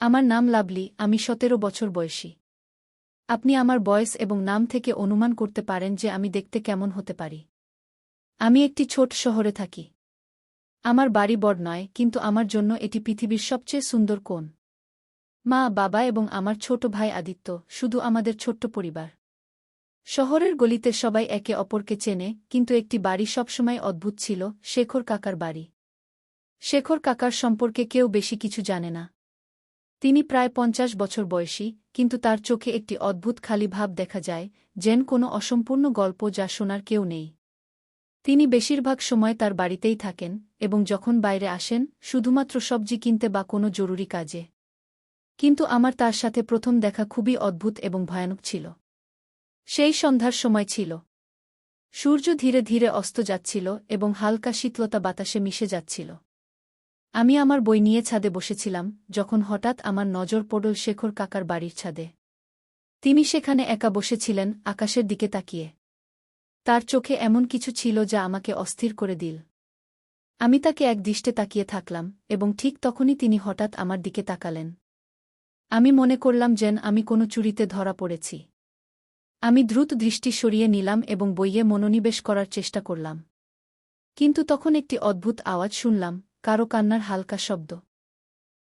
আমার নাম লাভলি, আমি ১৭ বছর বয়সী। আপনি আমার বয়স এবং নাম থেকে অনুমান করতে পারেন যে আমি দেখতে কেমন হতে পারি। আমি একটি ছোট শহরে থাকি। আমার বাড়ি বড় নয়, কিন্তু আমার জন্য এটি পৃথিবীর সবচেয়ে সুন্দর কোণ। মা, বাবা এবং আমার ছোট ভাই আদিত্য, শুধু আমাদের ছোট্ট পরিবার। শহরের গলিতে সবাই একে অপরকে চেনে, কিন্তু একটি বাড়ি সবসময় অদ্ভুত ছিল, শেখর কাকার বাড়ি। শেখর কাকার সম্পর্কে কেউ বেশি কিছু জানে না। তিনি প্রায় ৫০ বছর বয়সী, কিন্তু তার চোখে একটি অদ্ভুত খালি ভাব দেখা যায়, যেন কোনো অসম্পূর্ণ গল্প যা শোনার কেউ নেই। তিনি বেশিরভাগ সময় তার বাড়িতেই থাকেন, এবং যখন বাইরে আসেন, শুধুমাত্র সবজি কিনতে বা কোনো জরুরি কাজে। কিন্তু আমার তার সাথে প্রথম দেখা খুবই অদ্ভুত এবং ভয়ানক ছিল। সেই সন্ধ্যার সময় ছিল। সূর্য ধীরে ধীরে অস্ত যাচ্ছিল এবং হালকা শীতলতা বাতাসে মিশে যাচ্ছিল। আমি আমার বই নিয়ে ছাদে বসেছিলাম, যখন হঠাৎ আমার নজর পড়ল শেখর কাকার বাড়ির ছাদে। তিনি সেখানে একা বসেছিলেন, আকাশের দিকে তাকিয়ে। তার চোখে এমন কিছু ছিল যা আমাকে অস্থির করে দিল। আমি তাকে একদৃষ্টে তাকিয়ে থাকলাম, এবং ঠিক তখনই তিনি হঠাৎ আমার দিকে তাকালেন। আমি মনে করলাম যেন আমি কোনো চুরিতে ধরা পড়েছি। আমি দ্রুত দৃষ্টি সরিয়ে নিলাম এবং বইয়ে মনোনিবেশ করার চেষ্টা করলাম। কিন্তু তখন একটি অদ্ভুত আওয়াজ শুনলাম, কারো কান্নার হালকা শব্দ।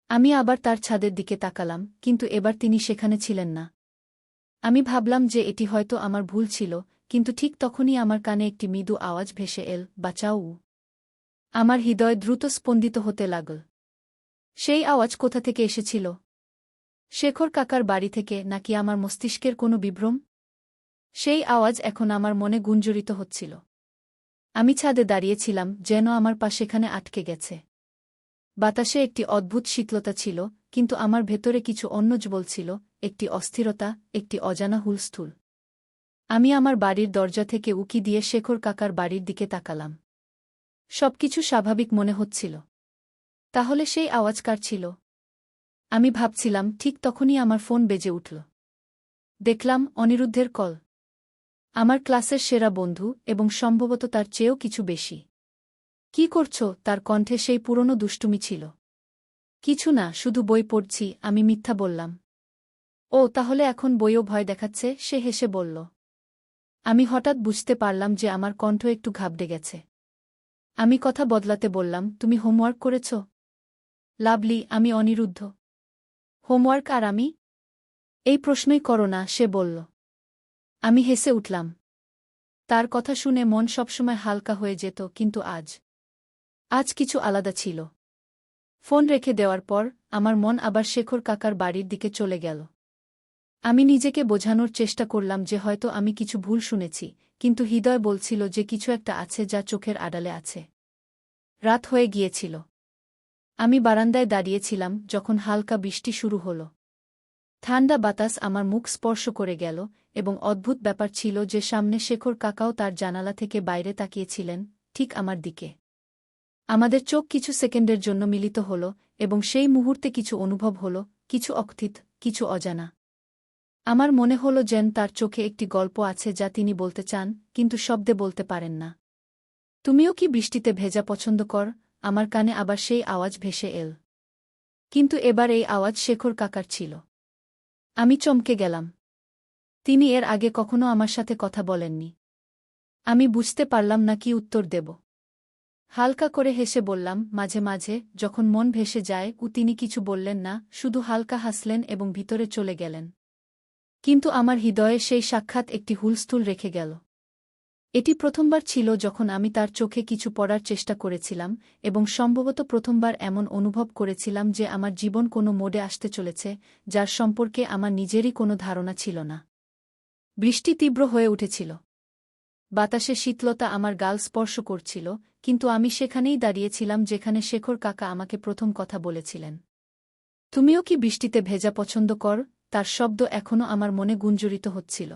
আমি আবার তার ছাদের দিকে তাকালাম, কিন্তু এবার তিনি সেখানে ছিলেন না। আমি ভাবলাম যে এটি হয়তো আমার ভুল ছিল, কিন্তু ঠিক তখনই আমার কানে একটি মৃদু আওয়াজ ভেসে এল, বাঁচাও। আমার হৃদয় দ্রুত স্পন্দিত হতে লাগল। সেই আওয়াজ কোথা থেকে এসেছিল? শেখর কাকার বাড়ি থেকে, নাকি আমার মস্তিষ্কের কোনো বিভ্রম? সেই আওয়াজ এখন আমার মনে গুঞ্জরিত হচ্ছিল। আমি ছাদে দাঁড়িয়েছিলাম, যেন আমার পা সেখানে আটকে গেছে। বাতাসে একটি অদ্ভুত শীতলতা ছিল, কিন্তু আমার ভেতরে কিছু অন্য বলছিল, একটি অস্থিরতা, একটি অজানা হুলস্থুল। আমি আমার বাড়ির দরজা থেকে উকি দিয়ে শেখর কাকার বাড়ির দিকে তাকালাম। সবকিছু স্বাভাবিক মনে হচ্ছিল। তাহলে সেই আওয়াজ কার ছিল? আমি ভাবছিলাম, ঠিক তখনই আমার ফোন বেজে উঠল। দেখলাম, অনিরুদ্ধের কল। আমার ক্লাসের সেরা বন্ধু, এবং সম্ভবত তার চেয়েও কিছু বেশি। কি করছো? তার কণ্ঠে সেই পুরনো দুষ্টুমি ছিল। কিছু না, শুধু বই পড়ছি, আমি মিথ্যা বললাম। ও, তাহলে এখন বইও ভয় দেখাচ্ছে, সে হেসে বলল। আমি হঠাৎ বুঝতে পারলাম যে আমার কণ্ঠ একটু ঘাবড়ে গেছে। আমি কথা বদলাতে বললাম, তুমি হোমওয়ার্ক করেছ? লাভলি, আমি অনিরুদ্ধ। হোমওয়ার্ক আর আমি? এই প্রশ্নই করো না, সে বলল। আমি হেসে উঠলাম। তার কথা শুনে মন সবসময় হালকা হয়ে যেত, কিন্তু আজ কিছু আলাদা ছিল। ফোন রেখে দেওয়ার পর আমার মন আবার শেখর কাকার বাড়ির দিকে চলে গেল। আমি নিজেকে বোঝানোর চেষ্টা করলাম যে হয়তো আমি কিছু ভুল শুনেছি, কিন্তু হৃদয় বলছিল যে কিছু একটা আছে যা চোখের আড়ালে আছে। রাত হয়ে গিয়েছিল। আমি বারান্দায় দাঁড়িয়েছিলাম যখন হালকা বৃষ্টি শুরু হল। ঠান্ডা বাতাস আমার মুখ স্পর্শ করে গেল, এবং অদ্ভুত ব্যাপার ছিল যে সামনে শেখর কাকাও তার জানালা থেকে বাইরে তাকিয়েছিলেন, ঠিক আমার দিকে। আমাদের চোখ কিছু সেকেন্ডের জন্য মিলিত হল, এবং সেই মুহূর্তে কিছু অনুভব হল, কিছু অকথিত, কিছু অজানা। আমার মনে হল যেন তার চোখে একটি গল্প আছে যা তিনি বলতে চান, কিন্তু শব্দে বলতে পারেন না। তুমিও কি বৃষ্টিতে ভেজা পছন্দ কর? আমার কানে আবার সেই আওয়াজ ভেসে এল। কিন্তু এবার এই আওয়াজ শেখর কাকার ছিল। আমি চমকে গেলাম। তিনি এর আগে কখনো আমার সাথে কথা বলেননি। আমি বুঝতে পারলাম না কি উত্তর দেব। হালকা করে হেসে বললাম, মাঝে মাঝে, যখন মন ভেসে যায়। তিনি কিছু বললেন না, শুধু হালকা হাসলেন এবং ভিতরে চলে গেলেন। কিন্তু আমার হৃদয়ে সেই সাক্ষাৎ একটি হুলস্থুল রেখে গেল। এটি প্রথমবার ছিল যখন আমি তার চোখে কিছু পড়ার চেষ্টা করেছিলাম, এবং সম্ভবত প্রথমবার এমন অনুভব করেছিলাম যে আমার জীবন কোনো মোড়ে আসতে চলেছে, যার সম্পর্কে আমার নিজেরই কোনো ধারণা ছিল না। বৃষ্টি তীব্র হয়ে উঠেছিল। বাতাসে শীতলতা আমার গাল স্পর্শ করছিল, কিন্তু আমি সেখানেই দাঁড়িয়েছিলাম যেখানে শেখর কাকা আমাকে প্রথম কথা বলেছিলেন। তুমিও কি বৃষ্টিতে ভেজা পছন্দ কর? তার শব্দ এখনও আমার মনে গুঞ্জরিত হচ্ছিল।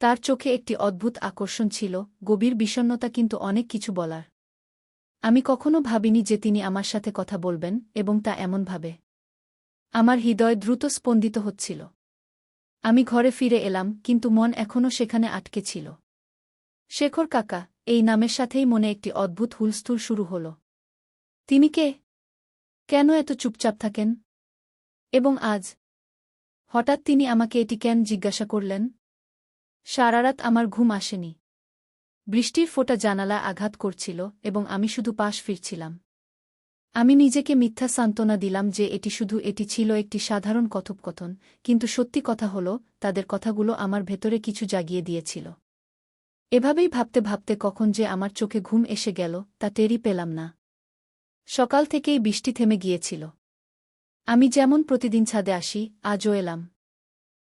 তার চোখে একটি অদ্ভুত আকর্ষণ ছিল, গভীর বিষণ্ণতা, কিন্তু অনেক কিছু বলার। আমি কখনো ভাবিনি যে তিনি আমার সাথে কথা বলবেন, এবং তা এমনভাবে। আমার হৃদয় দ্রুত স্পন্দিত হচ্ছিল। আমি ঘরে ফিরে এলাম, কিন্তু মন এখনও সেখানে আটকে ছিল। শেখর কাকা, এই নামের সাথেই মনে একটি অদ্ভুত হুলস্থুল শুরু হল। তিনি কে? কেন এত চুপচাপ থাকেন? এবং আজ হঠাৎ তিনি আমাকে এটি কেন জিজ্ঞাসা করলেন? সারারাত আমার ঘুম আসেনি। বৃষ্টির ফোঁটা জানালা আঘাত করছিল এবং আমি শুধু পাশ ফিরছিলাম। আমি নিজেকে মিথ্যা সান্ত্বনা দিলাম যে এটি ছিল একটি সাধারণ কথোপকথন, কিন্তু সত্যি কথা হল তাদের কথাগুলো আমার ভেতরে কিছু জাগিয়ে দিয়েছিল। এভাবেই ভাবতে ভাবতে কখন যে আমার চোখে ঘুম এসে গেল তা টেরই পেলাম না। সকাল থেকেই বৃষ্টি থেমে গিয়েছিল। আমি যেমন প্রতিদিন ছাদে আসি, আজও এলাম।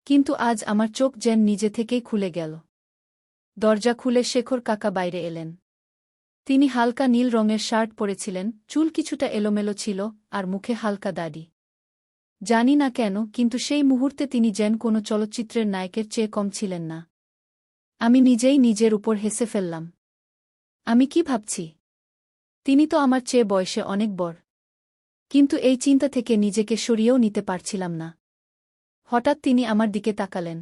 কিন্তু আজ আমার চোখ যেন নিজে থেকেই খুলে গেল। দরজা খুলে শেখর কাকা বাইরে এলেন। তিনি হালকা নীল রঙের শার্ট পরেছিলেন, চুল কিছুটা এলোমেলো ছিল, আর মুখে হালকা দাড়ি। জানি না কেন, কিন্তু সেই মুহূর্তে তিনি যেন কোনো চলচ্চিত্রের নায়কের চেয়ে কম ছিলেন না। আমি নিজেই নিজের উপর হেসে ফেললাম। আমি কি ভাবছি? তিনি তো আমার চেয়ে বয়সে অনেক বড়। কিন্তু এই চিন্তা থেকে নিজেকে সরিয়েও নিতে পারছিলাম না। হঠাৎ তিনি আমার দিকে তাকালেন।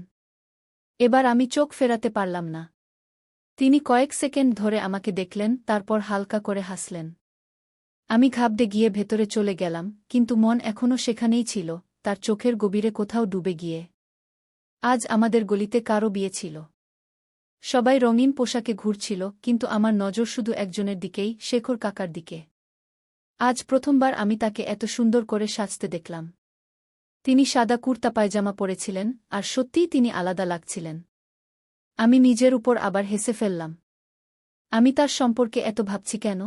এবার আমি চোখ ফেরাতে পারলাম না। তিনি কয়েক সেকেন্ড ধরে আমাকে দেখলেন, তারপর হালকা করে হাসলেন। আমি ঘাবড়ে গিয়ে ভেতরে চলে গেলাম, কিন্তু মন এখনও সেখানেই ছিল, তার চোখের গভীরে কোথাও ডুবে গিয়ে। আজ আমাদের গলিতে কারও বিয়ে ছিল। সবাই রঙিন পোশাকে ঘুরছিল, কিন্তু আমার নজর শুধু একজনের দিকেই, শেখর কাকার দিকে। আজ প্রথমবার আমি তাকে এত সুন্দর করে সাজতে দেখলাম। তিনি সাদা কুর্তা পায়জামা পরেছিলেন, আর সত্যিই তিনি আলাদা লাগছিলেন। আমি নিজের উপর আবার হেসে ফেললাম। আমি তার সম্পর্কে এত ভাবছি কেন?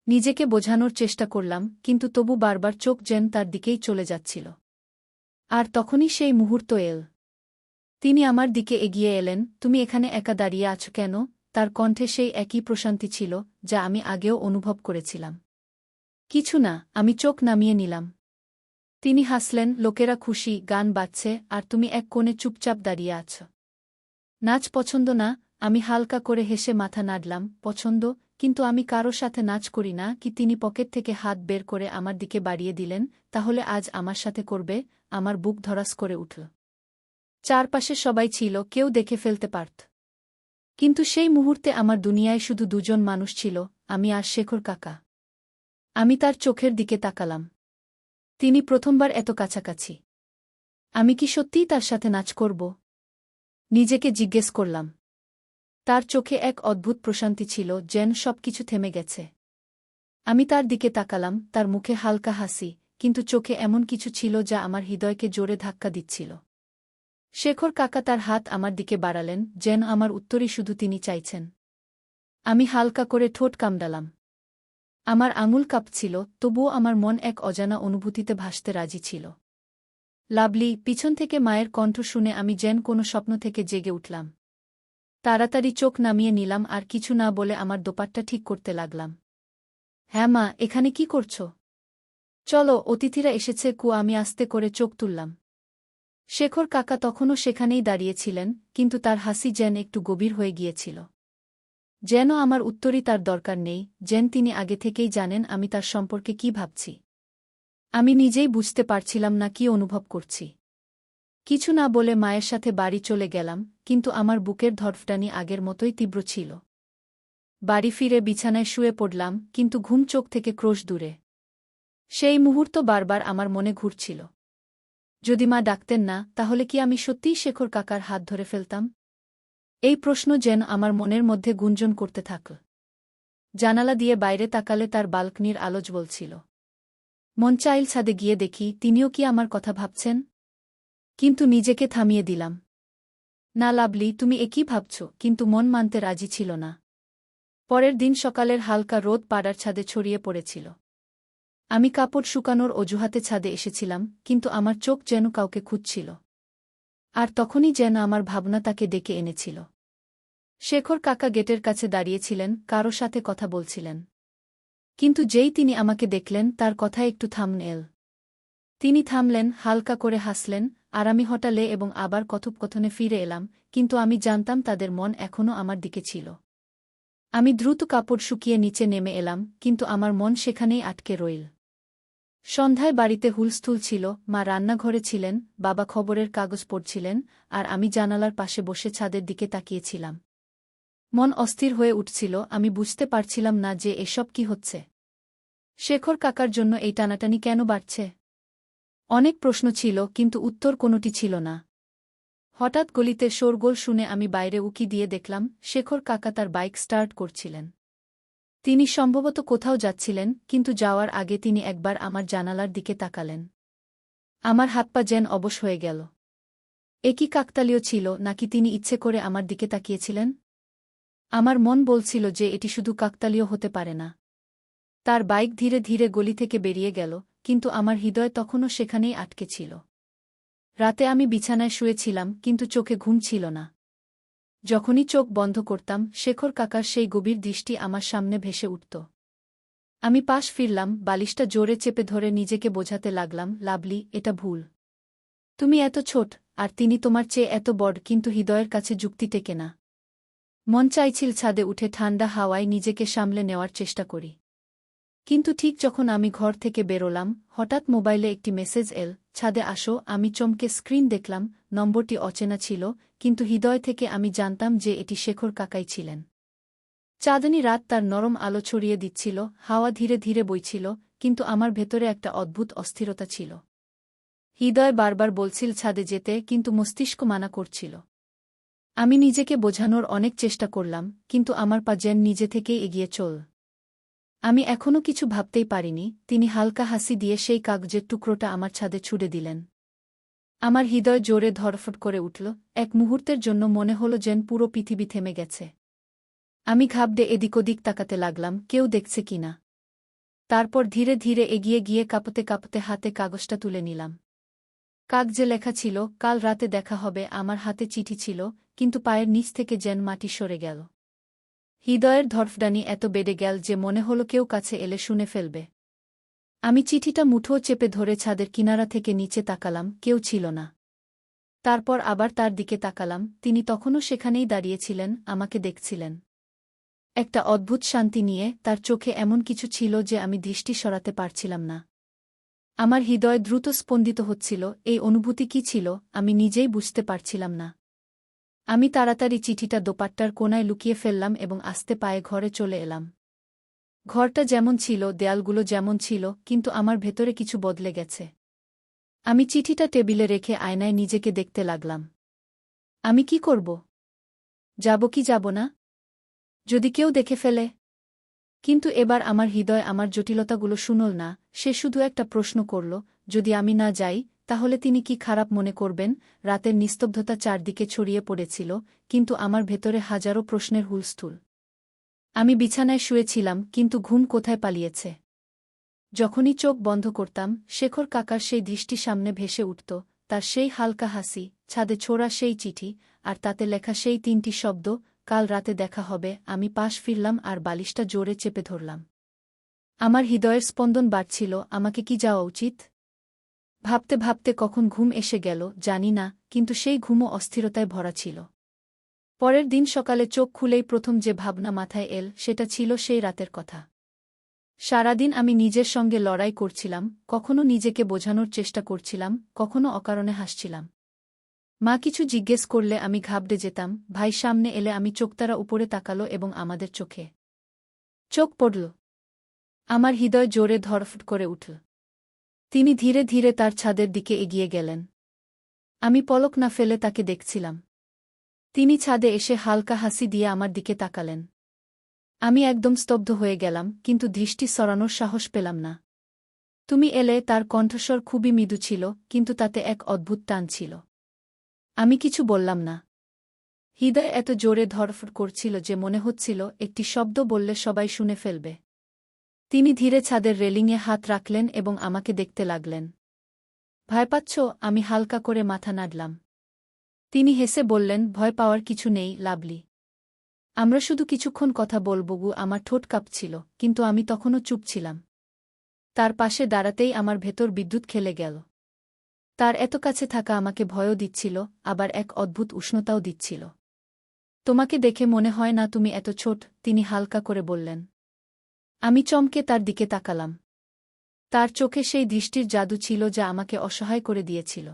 নিজেকে বোঝানোর চেষ্টা করলাম, কিন্তু তবু বারবার চোখ যেন তার দিকেই চলে যাচ্ছিল। আর তখনই সেই মুহূর্ত এল। তিনি আমার দিকে এগিয়ে এলেন। তুমি এখানে একা দাঁড়িয়ে আছো কেন? তার কণ্ঠে সেই একই প্রশান্তি ছিল যা আমি আগেও অনুভব করেছিলাম। কিছু না, আমি চোখ নামিয়ে নিলাম। তিনি হাসলেন, লোকেরা খুশি, গান বাজছে, আর তুমি এক কোণে চুপচাপ দাঁড়িয়ে আছ। নাচ পছন্দ না? আমি হালকা করে হেসে মাথা নাড়লাম। পছন্দ, কিন্তু আমি কারো সাথে নাচ করি না। কি? তিনি পকেট থেকে হাত বের করে আমার দিকে বাড়িয়ে দিলেন। তাহলে আজ আমার সাথে করবে? আমার বুক ধড়াস করে উঠল। চারপাশে সবাই ছিল, কেউ দেখে ফেলতে পারত। কিন্তু সেই মুহূর্তে আমার দুনিয়ায় শুধু দুজন মানুষ ছিল, আমি আর শেখর কাকা। আমি তার চোখের দিকে তাকালাম। তিনি প্রথমবার এত কাছাকাছি। আমি কি সত্যিই তার সাথে নাচ করব? নিজেকে জিজ্ঞেস করলাম। তার চোখে এক অদ্ভুত প্রশান্তি ছিল, যেন সবকিছু থেমে গেছে। আমি তার দিকে তাকালাম, তার মুখে হালকা হাসি, কিন্তু চোখে এমন কিছু ছিল যা আমার হৃদয়কে জোরে ধাক্কা দিচ্ছিল। শেখর কাকা তার হাত আমার দিকে বাড়ালেন, যেন আমার উত্তরই শুধু তিনি চাইছেন। আমি হালকা করে ঠোঁট কামড়ালাম। আমার আঙুল কাঁপছিল, তবুও আমার মন এক অজানা অনুভূতিতে ভাসতে রাজি ছিল। লাভলি, পিছন থেকে মায়ের কণ্ঠ শুনে আমি যেন কোনো স্বপ্ন থেকে জেগে উঠলাম। তাড়াতাড়ি চোখ নামিয়ে নিলাম আর কিছু না বলে আমার দোপাট্টা ঠিক করতে লাগলাম। হ্যাঁ মা, এখানে কি করছ? চলো, অতিথিরা এসেছে। আমি আস্তে করে চোখ তুললাম। শেখর কাকা তখনও সেখানেই দাঁড়িয়েছিলেন, কিন্তু তার হাসি যেন একটু গভীর হয়ে গিয়েছিল। যেন আমার উত্তরই তার দরকার নেই, যেন তিনি আগে থেকেই জানেন আমি তার সম্পর্কে কি ভাবছি। আমি নিজেই বুঝতে পারছিলাম না কি অনুভব করছি। কিছু না বলে মায়ের সাথে বাড়ি চলে গেলাম, কিন্তু আমার বুকের ধড়ফটানি আগের মতোই তীব্র ছিল। বাড়ি ফিরে বিছানায় শুয়ে পড়লাম, কিন্তু ঘুম চোখ থেকে ক্রোশ দূরে। সেই মুহূর্ত বারবার আমার মনে ঘুরছিল। যদি মা ডাকতেন না, তাহলে কি আমি সত্যিই শেখর কাকার হাত ধরে ফেলতাম? এই প্রশ্ন যেন আমার মনের মধ্যে গুঞ্জন করতে থাকল। জানালা দিয়ে বাইরে তাকালে তার বালকনির আলো জ্বলছিল। মন চাইল ছাদে গিয়ে দেখি তিনিও কি আমার কথা ভাবছেন, কিন্তু নিজেকে থামিয়ে দিলাম। না লাভলি, তুমি একই ভাবছ, কিন্তু মন মানতে রাজি ছিল না। পরের দিন সকালের হালকা রোদ পাড়ার ছাদে ছড়িয়ে পড়েছিল। আমি কাপড় শুকানোর অজুহাতে ছাদে এসেছিলাম, কিন্তু আমার চোখ যেন কাউকে খুঁজছিল। আর তখনই যেন আমার ভাবনা তাকে ডেকে এনেছিল। শেখর কাকা গেটের কাছে দাঁড়িয়েছিলেন, কারো সাথে কথা বলছিলেন। কিন্তু যেই তিনি আমাকে দেখলেন, তার কথা একটু থামল। তিনি থামলেন, হালকা করে হাসলেন, আর আমি হঠালে এবং আবার কথোপকথনে ফিরে এলাম, কিন্তু আমি জানতাম তাদের মন এখনও আমার দিকে ছিল। আমি দ্রুত কাপড় শুকিয়ে নিচে নেমে এলাম, কিন্তু আমার মন সেখানেই আটকে রইল। সন্ধ্যায় বাড়িতে হুলস্থুল ছিল। মা রান্নাঘরে ছিলেন, বাবা খবরের কাগজ পড়ছিলেন, আর আমি জানালার পাশে বসে ছাদের দিকে তাকিয়েছিলাম। মন অস্থির হয়ে উঠছিল, আমি বুঝতে পারছিলাম না যে এসব কি হচ্ছে। শেখর কাকার জন্য এই টানাটানি কেন বাড়ছে? অনেক প্রশ্ন ছিল কিন্তু উত্তর কোনোটি ছিল না। হঠাৎ গলিতে শোরগোল শুনে আমি বাইরে উকি দিয়ে দেখলাম শেখর কাকা তার বাইক স্টার্ট করছিলেন। তিনি সম্ভবত কোথাও যাচ্ছিলেন, কিন্তু যাওয়ার আগে তিনি একবার আমার জানালার দিকে তাকালেন। আমার হাত পা যেন অবশ হয়ে গেল। এ কি কাকতালীয় ছিল, নাকি তিনি ইচ্ছে করে আমার দিকে তাকিয়েছিলেন? আমার মন বলছিল যে এটি শুধু কাকতালীয় হতে পারে না। তার বাইক ধীরে ধীরে গলি থেকে বেরিয়ে গেল, কিন্তু আমার হৃদয় তখনও সেখানেই আটকে ছিল। রাতে আমি বিছানায় শুয়েছিলাম, কিন্তু চোখে ঘুম ছিল না। যখনই চোখ বন্ধ করতাম, শেখর কাকার সেই গভীর দৃষ্টি আমার সামনে ভেসে উঠত। আমি পাশ ফিরলাম, বালিশটা জোরে চেপে ধরে নিজেকে বোঝাতে লাগলাম, লাভলি, এটা ভুল। তুমি এত ছোট, আর তিনি তোমার চেয়ে এত বড়, কিন্তু হৃদয়ের কাছে যুক্তি টেকে না। মন চাইছিল ছাদে উঠে ঠান্ডা হাওয়ায় নিজেকে সামলে নেওয়ার চেষ্টা করি। কিন্তু ঠিক যখন আমি ঘর থেকে বেরোলাম, হঠাৎ মোবাইলে একটি মেসেজ এল, ছাদে আসো। আমি চমকে স্ক্রিন দেখলাম, নম্বরটি অচেনা ছিল, কিন্তু হৃদয় থেকে আমি জানতাম যে এটি শেখর কাকাই ছিলেন। চাঁদনী রাত তার নরম আলো ছড়িয়ে দিচ্ছিল, হাওয়া ধীরে ধীরে বইছিল, কিন্তু আমার ভেতরে একটা অদ্ভুত অস্থিরতা ছিল। হৃদয় বারবার বলছিল ছাদে যেতে, কিন্তু মস্তিষ্ক মানা করছিল। আমি নিজেকে বোঝানোর অনেক চেষ্টা করলাম, কিন্তু আমার পা যেন নিজে থেকেই এগিয়ে চল। আমি এখনও কিছু ভাবতেই পারিনি, তিনি হালকা হাসি দিয়ে সেই কাগজের টুকরোটা আমার ছাদে ছুড়ে দিলেন। আমার হৃদয় জোরে ধড়ফড় করে উঠল। এক মুহূর্তের জন্য মনে হল যেন পুরো পৃথিবী থেমে গেছে। আমি ঘাবড়ে এদিক ওদিক তাকাতে লাগলাম, কেউ দেখছে কিনা। তারপর ধীরে ধীরে এগিয়ে গিয়ে কাঁপতে কাঁপতে হাতে কাগজটা তুলে নিলাম। কাগজে লেখা ছিল, কাল রাতে দেখা হবে। আমার হাতে চিঠি ছিল, কিন্তু পায়ের নিচ থেকে যেন মাটি সরে গেল। হৃদয়ের ধড়ফড়ানি এত বেড়ে গেল যে মনে হলো কেউ কাছে এলে শুনে ফেলবে। আমি চিঠিটা মুঠো চেপে ধরে ছাদের কিনারা থেকে নিচে তাকালাম, কেউ ছিল না। তারপর আবার তার দিকে তাকালাম, তিনি তখনও সেখানেই দাঁড়িয়েছিলেন, আমাকে দেখছিলেন। একটা অদ্ভুত শান্তি নিয়ে তার চোখে এমন কিছু ছিল যে আমি দৃষ্টি সরাতে পারছিলাম না। আমার হৃদয় দ্রুত স্পন্দিত হচ্ছিল, এই অনুভূতি কি ছিল আমি নিজেই বুঝতে পারছিলাম না। আমি তাড়াতাড়ি চিঠিটা দোপাট্টার কোণায় লুকিয়ে ফেললাম এবং আস্তে পায়ে ঘরে চলে এলাম। ঘরটা যেমন ছিল, দেয়ালগুলো যেমন ছিল, কিন্তু আমার ভেতরে কিছু বদলে গেছে। আমি চিঠিটা টেবিলে রেখে আয়নায় নিজেকে দেখতে লাগলাম। আমি কি করব? যাব কি যাব না? যদি কেউ দেখে ফেলে? কিন্তু এবার আমার হৃদয় আমার জটিলতাগুলো শুনল না, সে শুধু একটা প্রশ্ন করল, যদি আমি না যাই, তাহলে তিনি কি খারাপ মনে করবেন? রাতের নিস্তব্ধতা চারদিকে ছড়িয়ে পড়েছিল, কিন্তু আমার ভেতরে হাজারো প্রশ্নের হুলস্থুল। আমি বিছানায় শুয়েছিলাম, কিন্তু ঘুম কোথায় পালিয়েছে। যখনই চোখ বন্ধ করতাম, শেখর কাকার সেই দৃষ্টি সামনে ভেসে উঠত, তার সেই হালকা হাসি, ছাদে ছোড়া সেই চিঠি, আর তাতে লেখা সেই তিনটি শব্দ, কাল রাতে দেখা হবে। আমি পাশ ফিরলাম আর বালিশটা জোরে চেপে ধরলাম। আমার হৃদয়ের স্পন্দন বাড়ছিল, আমাকে কি যাওয়া উচিত? ভাবতে ভাবতে কখন ঘুম এসে গেল জানি না, কিন্তু সেই ঘুমও অস্থিরতায় ভরা ছিল। পরের দিন সকালে চোখ খুলেই প্রথম যে ভাবনা মাথায় এল, সেটা ছিল সেই রাতের কথা। সারাদিন আমি নিজের সঙ্গে লড়াই করছিলাম, কখনো নিজেকে বোঝানোর চেষ্টা করছিলাম, কখনো অকারণে হাসছিলাম। মা কিছু জিজ্ঞেস করলে আমি ঘাবড়ে যেতাম, ভাই সামনে এলে আমি চোখতারা উপরে তাকালো এবং আমাদের চোখে চোখ পড়ল। আমার হৃদয় জোরে ধড়ফড় করে উঠল। তিনি ধীরে ধীরে তার ছাদের দিকে এগিয়ে গেলেন। আমি পলক না ফেলে তাকে দেখছিলাম। তিনি ছাদে এসে হালকা হাসি দিয়ে আমার দিকে তাকালেন। আমি একদম স্তব্ধ হয়ে গেলাম, কিন্তু দৃষ্টি সরানোর সাহস পেলাম না। তুমি এলে, তার কণ্ঠস্বর খুবই মৃদু ছিল, কিন্তু তাতে এক অদ্ভুত টান ছিল। আমি কিছু বললাম না। হৃদয় এত জোরে ধড়ফড় করছিল যে মনে হচ্ছিল একটি শব্দ বললে সবাই শুনে ফেলবে। তিনি ধীরে ছাদের রেলিংয়ে হাত রাখলেন এবং আমাকে দেখতে লাগলেন। ভয় পাচ্ছ? আমি হালকা করে মাথা নাড়লাম। তিনি হেসে বললেন, ভয় পাওয়ার কিছু নেই, লাভলি। আমরা শুধু কিছুক্ষণ কথা বলব। আমার ঠোঁট কাঁপছিল, কিন্তু আমি তখনও চুপ ছিলাম। তার পাশে দাঁড়াতেই আমার ভেতর বিদ্যুৎ খেলে গেল। তার এত কাছে থাকা আমাকে ভয়ও দিচ্ছিল, আবার এক অদ্ভুত উষ্ণতাও দিচ্ছিল। তোমাকে দেখে মনে হয় না তুমি এত ছোট, তিনি হালকা করে বললেন। আমি চমকে তার দিকে তাকালাম। তার চোখে সেই দৃষ্টির জাদু ছিল যা আমাকে অসহায় করে দিয়েছিল।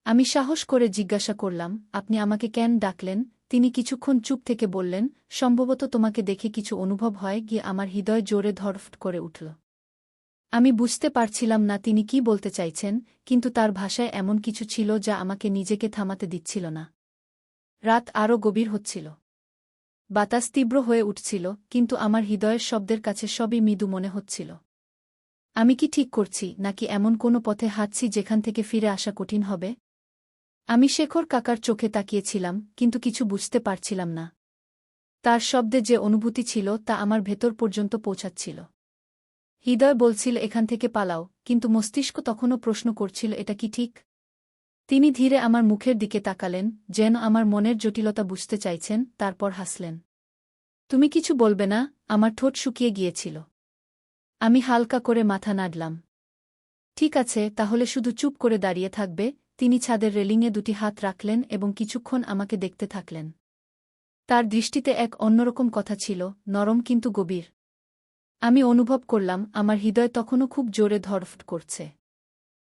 আমি সাহস করে জিজ্ঞাসা করলাম, আপনি আমাকে কেন ডাকলেন? তিনি কিছুক্ষণ চুপ থেকে বললেন, সম্ভবত তোমাকে দেখে কিছু অনুভব হয়। গিয়ে আমার হৃদয় জোরে ধড়ফড় করে উঠল। আমি বুঝতে পারছিলাম না তিনি কি বলতে চাইছেন, কিন্তু তার ভাষায় এমন কিছু ছিল যা আমাকে নিজেকে থামাতে দিচ্ছিল না। রাত আরও গভীর হচ্ছিল। বাতাস তীব্র হয়ে উঠছিল, কিন্তু আমার হৃদয়ের শব্দের কাছে সবই মৃদু মনে হচ্ছিল। আমি কি ঠিক করছি, নাকি এমন কোনো পথে হাঁটছি যেখান থেকে ফিরে আসা কঠিন হবে? আমি শেখর কাকার চোখে তাকিয়েছিলাম, কিন্তু কিছু বুঝতে পারছিলাম না। তার শব্দে যে অনুভূতি ছিল তা আমার ভেতর পর্যন্ত পৌঁছাচ্ছিল। হৃদয় বলছিল এখান থেকে পালাও, কিন্তু মস্তিষ্ক তখনও প্রশ্ন করছিল এটা কি ঠিক? তিনি ধীরে আমার মুখের দিকে তাকালেন, যেন আমার মনের জটিলতা বুঝতে চাইছেন, তারপর হাসলেন। তুমি কিছু বলবে না? আমার ঠোঁট শুকিয়ে গিয়েছিল। আমি হালকা করে মাথা নাড়লাম। ঠিক আছে, তাহলে শুধু চুপ করে দাঁড়িয়ে থাকবে। তিনি ছাদের রেলিংয়ে দুটি হাত রাখলেন এবং কিছুক্ষণ আমাকে দেখতে থাকলেন। তার দৃষ্টিতে এক অন্যরকম কথা ছিল, নরম কিন্তু গভীর। আমি অনুভব করলাম আমার হৃদয় তখনও খুব জোরে ধড়ফড় করছে।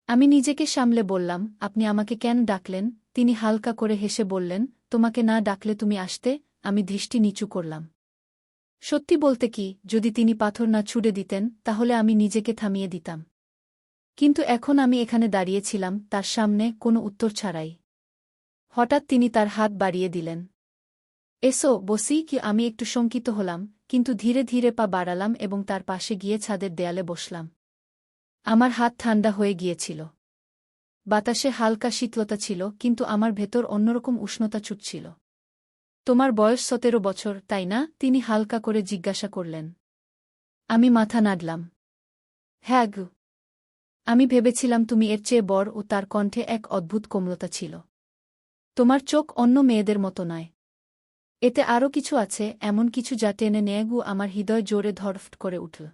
আমি নিজেকে সামলে বললাম, আপনি আমাকে কেন ডাকলেন? তিনি হালকা করে হেসে বললেন, তোমাকে না ডাকলে তুমি আসতে। আমি দৃষ্টি নিচু করলাম। সত্যি বলতে কি, যদি তিনি পাথর না ছুঁড়ে দিতেন তাহলে আমি নিজেকে থামিয়ে দিতাম। কিন্তু এখন আমি এখানে দাঁড়িয়েছিলাম তার সামনে, কোনো উত্তর ছাড়াই। হঠাৎ তিনি তার হাত বাড়িয়ে দিলেন। এসো বসি। কি আমি একটু শঙ্কিত হলাম, কিন্তু ধীরে ধীরে পা বাড়ালাম এবং তার পাশে গিয়ে ছাদের দেয়ালে বসলাম। আমার হাত ঠান্ডা হয়ে গিয়েছিল। বাতাসে হালকা শীতলতা ছিল, কিন্তু আমার ভেতর অন্যরকম উষ্ণতা ছুটছিল। তোমার বয়স 17 বছর, তাই না? তিনি হালকা করে জিজ্ঞাসা করলেন। আমি মাথা নাড়লাম। হ্যাঁ গো। আমি ভেবেছিলাম তুমি এর চেয়ে বড়। ও তার কণ্ঠে এক অদ্ভুত কোমলতা ছিল। তোমার চোখ অন্য মেয়েদের মতো নয়। এতে আরও কিছু আছে, এমন কিছু যা টেনে নেয়। আমার হৃদয় জোরে ধড়ফড় করে উঠল।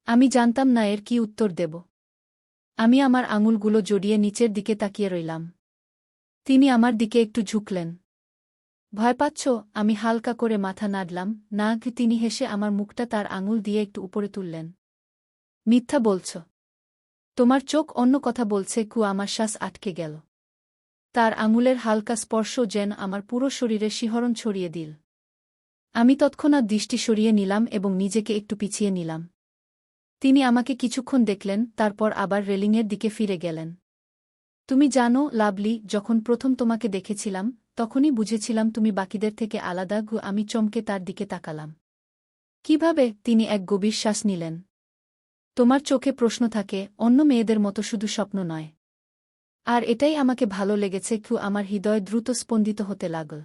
আমি জানতাম না এর কি উত্তর দেব। আমি আমার আঙুলগুলো জড়িয়ে নিচের দিকে তাকিয়ে রইলাম। তিনি আমার দিকে একটু ঝুঁকলেন। ভয় পাচ্ছ? আমি হালকা করে মাথা নাড়লাম। না। তিনি হেসে আমার মুখটা তার আঙুল দিয়ে একটু উপরে তুললেন। মিথ্যা বলছ। তোমার চোখ অন্য কথা বলছে। আমার শ্বাস আটকে গেল। তার আঙুলের হালকা স্পর্শ যেন আমার পুরো শরীরে শিহরণ ছড়িয়ে দিল। আমি তৎক্ষণাৎ দৃষ্টি সরিয়ে নিলাম এবং নিজেকে একটু পিছিয়ে নিলাম। তিনি আমাকে কিছুক্ষণ দেখলেন, তারপর আবার রেলিংয়ের দিকে ফিরে গেলেন। তুমি জানো লাভলি, যখন প্রথম তোমাকে দেখেছিলাম তখনই বুঝেছিলাম তুমি বাকিদের থেকে আলাদা। আমি চমকে তার দিকে তাকালাম। কিভাবে? তিনি এক গভীর শ্বাস নিলেন। তোমার চোখে প্রশ্ন থাকে, অন্য মেয়েদের মতো শুধু স্বপ্ন নয়। আর এটাই আমাকে ভালো লেগেছে। আমার হৃদয় দ্রুত স্পন্দিত হতে লাগল।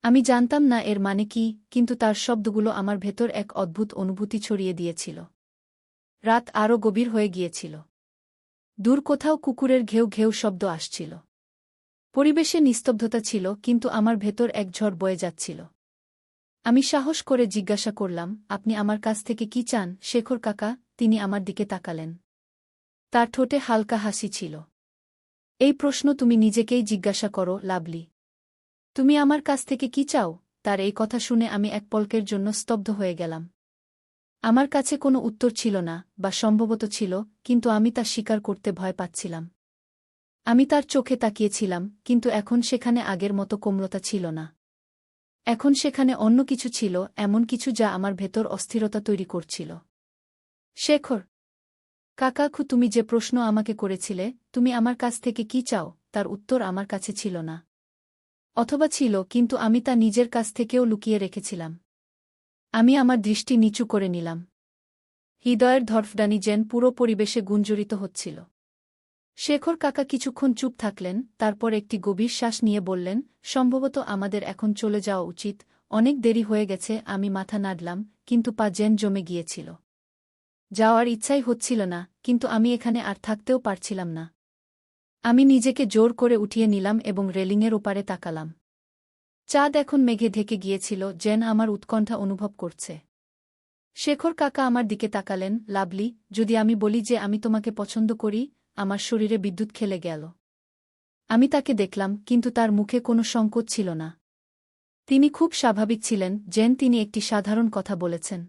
আমি জানতাম না এর মানে কি, কিন্তু তার শব্দগুলো আমার ভেতর এক অদ্ভুত অনুভূতি ছড়িয়ে দিয়েছিল। রাত আরও গভীর হয়ে গিয়েছিল। দূর কোথাও কুকুরের ঘেউ ঘেউ শব্দ আসছিল। পরিবেশে নিস্তব্ধতা ছিল, কিন্তু আমার ভেতর এক ঝড় বয়ে যাচ্ছিল। আমি সাহস করে জিজ্ঞাসা করলাম, আপনি আমার কাছ থেকে কি চান শেখর কাকা? তিনি আমার দিকে তাকালেন। তার ঠোঁটে হালকা হাসি ছিল। এই প্রশ্ন তুমি নিজেকেই জিজ্ঞাসা করো লাভলি। তুমি আমার কাছ থেকে কি চাও? তার এই কথা শুনে আমি এক পলকের জন্য স্তব্ধ হয়ে গেলাম। আমার কাছে কোনো উত্তর ছিল না, বা সম্ভবত ছিল, কিন্তু আমি তা স্বীকার করতে ভয় পাচ্ছিলাম। আমি তার চোখে তাকিয়েছিলাম, কিন্তু এখন সেখানে আগের মতো কোমলতা ছিল না। এখন সেখানে অন্য কিছু ছিল, এমন কিছু যা আমার ভেতর অস্থিরতা তৈরি করছিল। শেখর কাকা, তুমি যে প্রশ্ন আমাকে করেছিলে, তুমি আমার কাছ থেকে কি চাও, তার উত্তর আমার কাছে ছিল না। অথবা ছিল, কিন্তু আমি তা নিজের কাছ থেকেও লুকিয়ে রেখেছিলাম। আমি আমার দৃষ্টি নিচু করে নিলাম। হৃদয়ের ধড়ফড়ানি যেন পুরো পরিবেশে গুঞ্জরিত হচ্ছিল। শেখর কাকা কিছুক্ষণ চুপ থাকলেন, তারপর একটি গভীর শ্বাস নিয়ে বললেন, সম্ভবত আমাদের এখন চলে যাওয়া উচিত। অনেক দেরি হয়ে গেছে। আমি মাথা নাড়লাম, কিন্তু পা যেন জমে গিয়েছিল। যাওয়ার ইচ্ছাই হচ্ছিল না, কিন্তু আমি এখানে আর থাকতেও পারছিলাম না। আমি নিজেকে জোর করে উঠিয়ে নিলাম এবং রেলিংয়ের ওপারে তাকালাম। চাঁদ এখন মেঘে ঢেকে গিয়েছিল, যেন আমার উৎকণ্ঠা অনুভব করছে। শেখর কাকা আমার দিকে তাকালেন। লাভলি, যদি আমি বলি যে আমি তোমাকে পছন্দ করি? আমার শরীরে বিদ্যুৎ খেলে গেল। আমি তাকে দেখলাম, কিন্তু তার মুখে কোনো সংকোচ ছিল না। তিনি খুব স্বাভাবিক ছিলেন, যেন তিনি একটি সাধারণ কথা বলেছেন।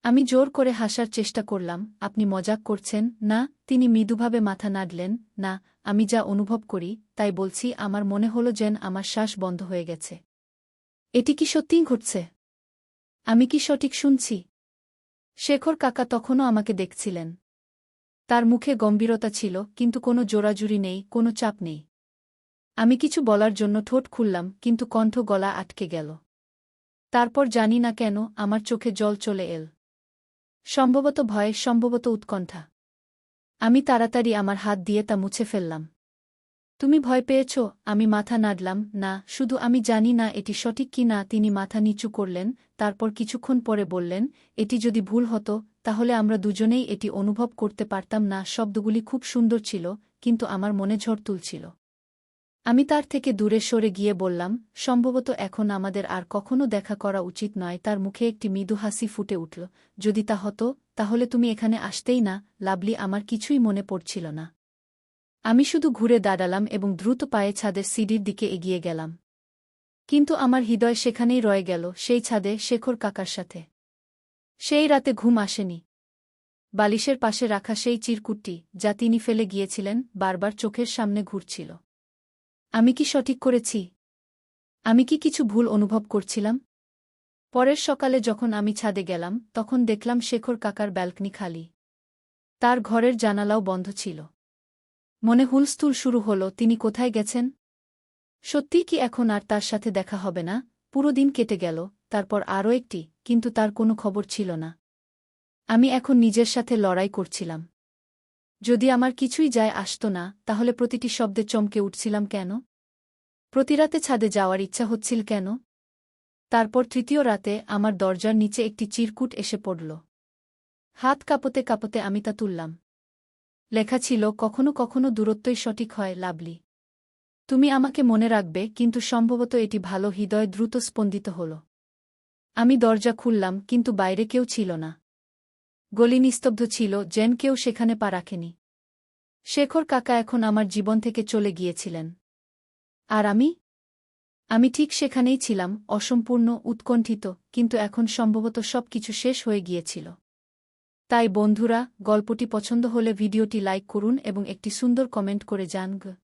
আমি জোর করে হাসার চেষ্টা করলাম। আপনি মজাক করছেন না? তিনি মৃদুভাবে মাথা নাড়লেন। না, আমি যা অনুভব করি তাই বলছি। আমার মনে হলো যেন আমার শ্বাস বন্ধ হয়ে গেছে। এটি কি সত্যিই ঘটছে? আমি কি সঠিক শুনছি? শেখর কাকা তখনও আমাকে দেখছিলেন। তার মুখে গম্ভীরতা ছিল, কিন্তু কোনো জোরাজুরি নেই, কোনো চাপ নেই। আমি কিছু বলার জন্য ঠোঁট খুললাম, কিন্তু কণ্ঠ গলা আটকে গেল। তারপর জানি না কেন আমার চোখে জল চলে এল। সম্ভবত ভয়, সম্ভবত উৎকণ্ঠা। আমি তাড়াতাড়ি আমার হাত দিয়ে তা মুছে ফেললাম। তুমি ভয় পেয়েছ? আমি মাথা নাড়লাম, না, শুধু আমি জানি না এটি সঠিক কি না। তিনি মাথা নিচু করলেন, তারপর কিছুক্ষণ পরে বললেন, এটি যদি ভুল হতো, তাহলে আমরা দুজনেই এটি অনুভব করতে পারতাম না। শব্দগুলি খুব সুন্দর ছিল, কিন্তু আমার মনে ঝড় তুলছিল। আমি তার থেকে দূরে সরে গিয়ে বললাম, সম্ভবত এখন আমাদের আর কখনো দেখা করা উচিত নয়। তার মুখে একটি মৃদু হাসি ফুটে উঠল। যদি তা হতো, তাহলে তুমি এখানে আসতেই না, লাভলি। আমার কিছুই মনে পড়ছিল না। আমি শুধু ঘুরে দাঁড়ালাম এবং দ্রুত পায়ে ছাদের সিঁড়ির দিকে এগিয়ে গেলাম। কিন্তু আমার হৃদয় সেখানেই রয়ে গেল, সেই ছাদে, শেখর কাকার সাথে। সেই রাতে ঘুম আসেনি। বালিশের পাশে রাখা সেই চিরকুটটি, যা তিনি ফেলে গিয়েছিলেন, বারবার চোখের সামনে ঘুরছিল। আমি কি সঠিক করেছি? আমি কি কিছু ভুল অনুভব করছিলাম? পরের সকালে যখন আমি ছাদে গেলাম, তখন দেখলাম শেখর কাকার ব্যালকনি খালি। তার ঘরের জানালাও বন্ধ ছিল। মনে হুলস্থুল শুরু হল, তিনি কোথায় গেছেন? সত্যিই কি এখন আর তার সাথে দেখা হবে না? পুরো দিন কেটে গেল, তারপর আরও একটি, কিন্তু তার কোনো খবর ছিল না। আমি এখন নিজের সাথে লড়াই করছিলাম। যদি আমার কিছুই যায় আসত না, তাহলে প্রতিটি শব্দে চমকে উঠছিলাম কেন? প্রতিরাতে ছাদে যাওয়ার ইচ্ছা হচ্ছিল কেন? তারপর তৃতীয় রাতে আমার দরজার নিচে একটি চিরকুট এসে পড়ল। হাত কাঁপতে কাঁপতে আমি তা তুললাম। লেখা ছিল, কখনো কখনো দূরত্বই সঠিক হয়, লাভলি। তুমি আমাকে মনে রাখবে, কিন্তু সম্ভবত এটি ভালো। হৃদয় দ্রুত স্পন্দিত হল। আমি দরজা খুললাম, কিন্তু বাইরে কেউ ছিল না। গলি নিস্তব্ধ ছিল, যেন কেউ সেখানে পা রাখেনি। শেখর কাকা এখন আমার জীবন থেকে চলে গিয়েছিলেন। আর আমি ঠিক সেখানেই ছিলাম, অসম্পূর্ণ, উৎকণ্ঠিত, কিন্তু এখন সম্ভবত সবকিছু শেষ হয়ে গিয়েছিল। তাই বন্ধুরা, গল্পটি পছন্দ হলে ভিডিওটি লাইক করুন এবং একটি সুন্দর কমেন্ট করে জানান।